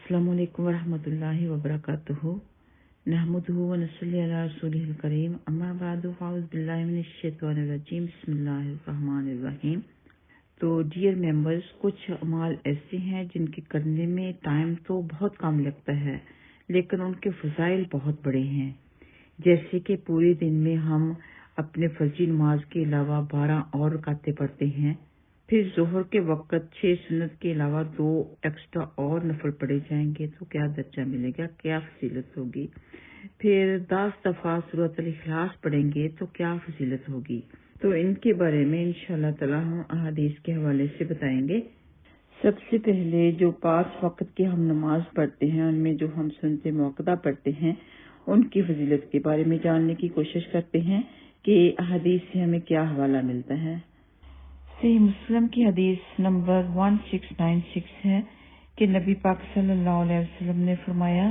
अस्सलामु अलैकुम वरहमतुल्लाहि वबरकातुहू नहमदुहु व नसल्ली अला रसूलिहिल करीम अम्मा बादु फ़ाउज़ु बिल्लाहि मिनश शैतानिर रजीम बिस्मिल्लाहिर रहमानिर रहीम। तो डियर मेंबर्स, कुछ अमाल ऐसे हैं जिनके करने में टाइम तो बहुत कम लगता है लेकिन उनके फ़ज़ाइल बहुत बड़े हैं। जैसे कि पूरे दिन में हम अपने फर्जी नमाज के अलावा 12 और रकातें पढ़ते हैं, फिर जोहर के वक्त 6 सुन्नत के अलावा 2 एक्स्ट्रा और नफल पढ़े जाएंगे तो क्या दर्जा मिलेगा, क्या फजीलत होगी। फिर 10 दफा सूरत अल इखलास पढ़ेंगे तो क्या फजीलत होगी। तो इनके बारे में इंशाअल्लाह ताला हम हदीस के हवाले से बताएंगे। सबसे पहले जो 5 वक्त की हम नमाज पढ़ते हैं उनमें जो हम सुन्नत मुअक्कदा पढ़ते हैं उनकी फजीलत के बारे में जानने की कोशिश करते हैं कि हदीस से हमें क्या हवाला मिलता है। सही मुस्लिम की हदीस नंबर 1696 है कि नबी पाक सल्लल्लाहु अलैहि वसल्लम ने फरमाया,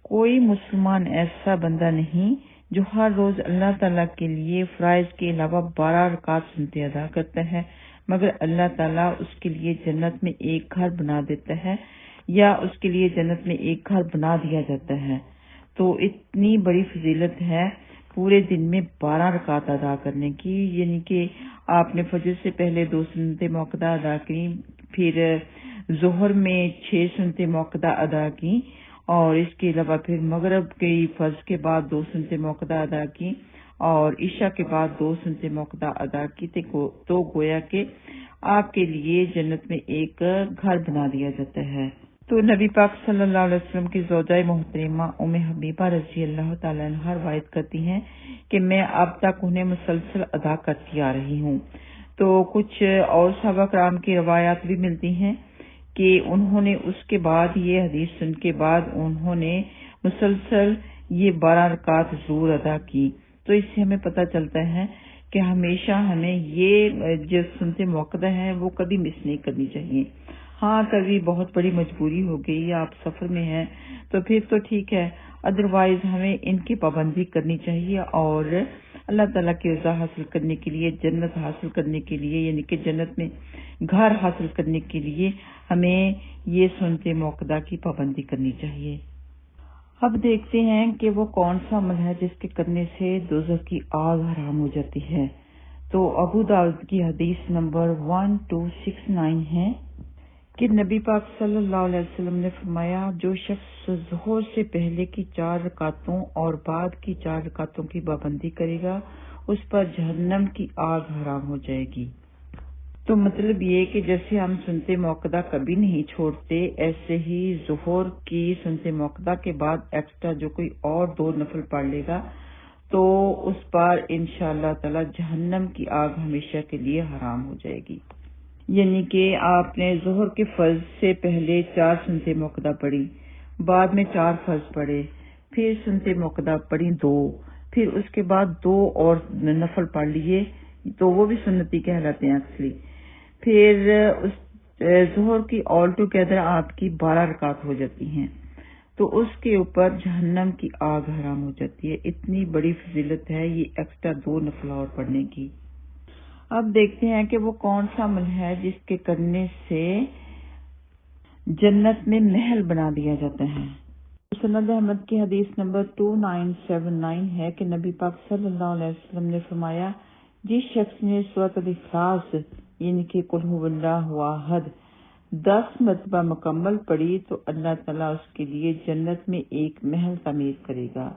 कोई मुसलमान ऐसा बंदा नहीं जो हर रोज अल्लाह ताला के लिए फराइज के अलावा 12 रकात सुन्नतें अदा करता है मगर अल्लाह ताला उसके लिए जन्नत में एक घर बना देता है या उसके लिए जन्नत में एक घर बना दिया जाता है। तो इतनी बड़ी फजीलत है पूरे दिन में 12 रकात अदा करने की, यानी कि आपने फजर से पहले 2 सुन्नतें मुअक्कदा अदा की, फिर जोहर में 6 सुन्नतें मुअक्कदा अदा की और इसके अलावा फिर मगरिब के फर्ज के बाद 2 सुन्नतें मुअक्कदा अदा की और इशा के बाद 2 सुन्नतें मुअक्कदा अदा की तो गोया के आपके लिए जन्नत में एक घर बना दिया जाता है। तो नबी पाक सल्लल्लाहु अलैहि वसल्लम की ज़ौजा मोहतरमा उम्मे हबीबा रज़ी अल्लाह ताला अन्हा रिवायत करती हैं कि मैं अब तक उन्हें मुसलसल अदा करती आ रही हूँ। तो कुछ और सहाबा कराम की रवायात भी मिलती हैं कि उन्होंने उसके बाद ये हदीस सुन के बाद उन्होंने मुसलसल ये 12 रकात जरूर अदा की। तो इससे हमें पता चलता है कि हमेशा हमें ये जो सुन्नतें मुअक्कदा हैं वो कभी मिस नहीं करनी चाहिए। हाँ, कभी बहुत बड़ी मजबूरी हो गई या आप सफर में हैं तो फिर तो ठीक है, अदरवाइज हमें इनकी पाबंदी करनी चाहिए और अल्लाह ताला की रज़ा हासिल करने के लिए, जन्नत हासिल करने के लिए, यानी कि जन्नत में घर हासिल करने के लिए हमें ये सुन्नतें मुअक्कदा की पाबंदी करनी चाहिए। अब देखते हैं कि वो कौन सा अमल है जिसके करने से दोज़ख की आग हराम हो जाती है। तो अबू दाऊद की हदीस नंबर 1269 है कि नबी पाक सल्लल्लाहु अलैहि वसल्लम ने फरमाया, जो शख्स ज़ोहर से पहले की 4 रकातों और बाद की 4 रकातों की पाबंदी करेगा उस पर जहन्नम की आग हराम हो जाएगी। तो मतलब ये कि जैसे हम सुन्नतें मुअक्कदा कभी नहीं छोड़ते, ऐसे ही ज़ोहर की सुन्नतें मुअक्कदा के बाद एक्स्ट्रा जो कोई और 2 नफल पढ़ लेगा तो उस पर इंशाअल्लाह ताला जहन्नम की आग हमेशा के लिए हराम हो जाएगी। यानी कि आपने जोहर के फर्ज से पहले 4 सुन्नतें मुअक्कदा पढ़ी, बाद में 4 फर्ज पढ़े, फिर सुन्नतें मुअक्कदा पढ़ी 2, फिर उसके बाद 2 और नफल पढ़ लिए तो वो भी सुन्नती कहलाते हैं एक्चुअली। फिर उस जोहर की ऑल टुगेदर आपकी 12 रकात हो जाती हैं तो उसके ऊपर जहन्नम की आग हराम हो जाती है। इतनी बड़ी फजीलत है ये एक्स्ट्रा 2 नफल और पढ़ने की। अब देखते हैं कि वो कौन सा अमल है जिसके करने से जन्नत में महल बना दिया जाता है। मुसनद अहमद की हदीस नंबर 2979 है कि नबी पाक सल्लल्लाहु अलैहि वसल्लम ने फरमाया, जिस शख्स ने सूरत अल इखलास यानी कि कुल हुवल्लाहु अहद 10 मरतबा मुकम्मल पढ़ी तो अल्लाह ताला उसके लिए जन्नत में एक महल तामीर करेगा।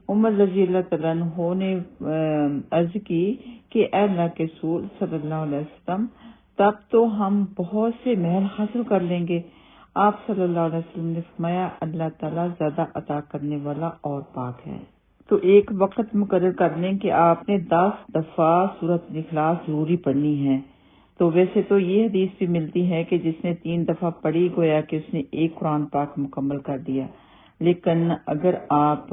उमर रज़ी अल्लाह तआला अन्हु ने अर्ज की कि ऐ अल्लाह के रसूल सल्लल्लाहु अलैहि वसल्लम, तब तो हम बहुत से महल हासिल कर लेंगे। आप सल्लल्लाहु अलैहि वसल्लम ने फरमाया, अल्लाह ताला ज्यादा अता करने वाला और पाक है। तो एक वक्त मुकर्रर कर लें कि आपने 10 दफा सूरत इखलास जरूरी पढ़नी है। तो वैसे तो ये हदीस भी मिलती है कि जिसने 3 दफा पढ़ी गोया कि उसने एक कुरान पाक मुकम्मल कर दिया, लेकिन अगर आप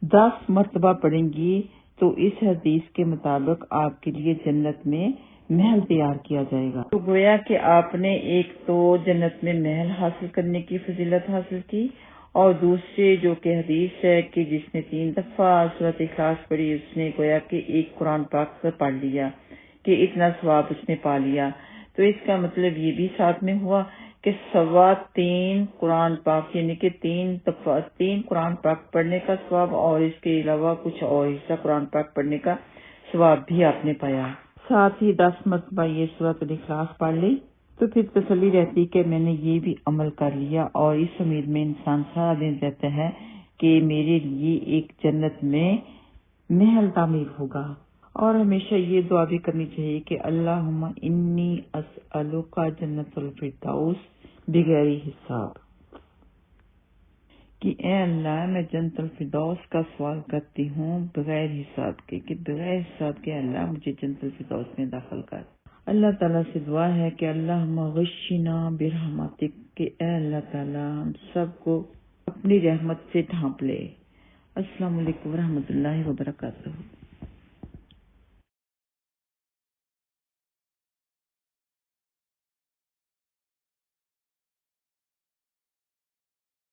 10 मरतबा पढ़ेंगी तो इस हदीस के मुताबिक आपके लिए जन्नत में महल तैयार किया जाएगा। तो गोया कि आपने एक तो जन्नत में महल हासिल करने की फजीलत हासिल की और दूसरे जो कि हदीस है कि जिसने 3 दफा सूरत इखलास पढ़ी उसने गोया कि एक कुरान पाक पढ़ लिया कि इतना सवाब उसने पा लिया। तो इसका मतलब ये भी साथ में हुआ کہ 3.25 قرآن پاک یعنی کہ 3 قرآن پاک پڑھنے کا ثواب اور اس کے علاوہ کچھ اور حصہ قرآن پاک پڑھنے کا ثواب بھی آپ نے پایا. ساتھ ہی 10 مرتبہ یہ سورۃ الاخلاص پڑھ لی تو پھر تسلی رہتی کہ میں نے یہ بھی عمل کر لیا، اور اس امید میں انسان سارا دن رہتا ہے کہ میرے لیے ایک جنت میں محل تعمیر ہوگا. اور ہمیشہ یہ دعا بھی کرنی چاہیے کہ اللہم انی اسألک جنت الفردوس بغیر حساب، کہ اے اللہ میں جنت الفردوس کا سوال کرتی ہوں بغیر حساب کے، کہ بغیر حساب کے اللہ مجھے جنت الفردوس میں داخل کر. اللہ تعالیٰ سے دعا ہے کہ اللہم غشنا برحمتک، کہ اے اللہ تعالیٰ ہم سب کو اپنی رحمت سے ڈھانپ لے. السلام علیکم ورحمۃ اللہ وبرکاتہ.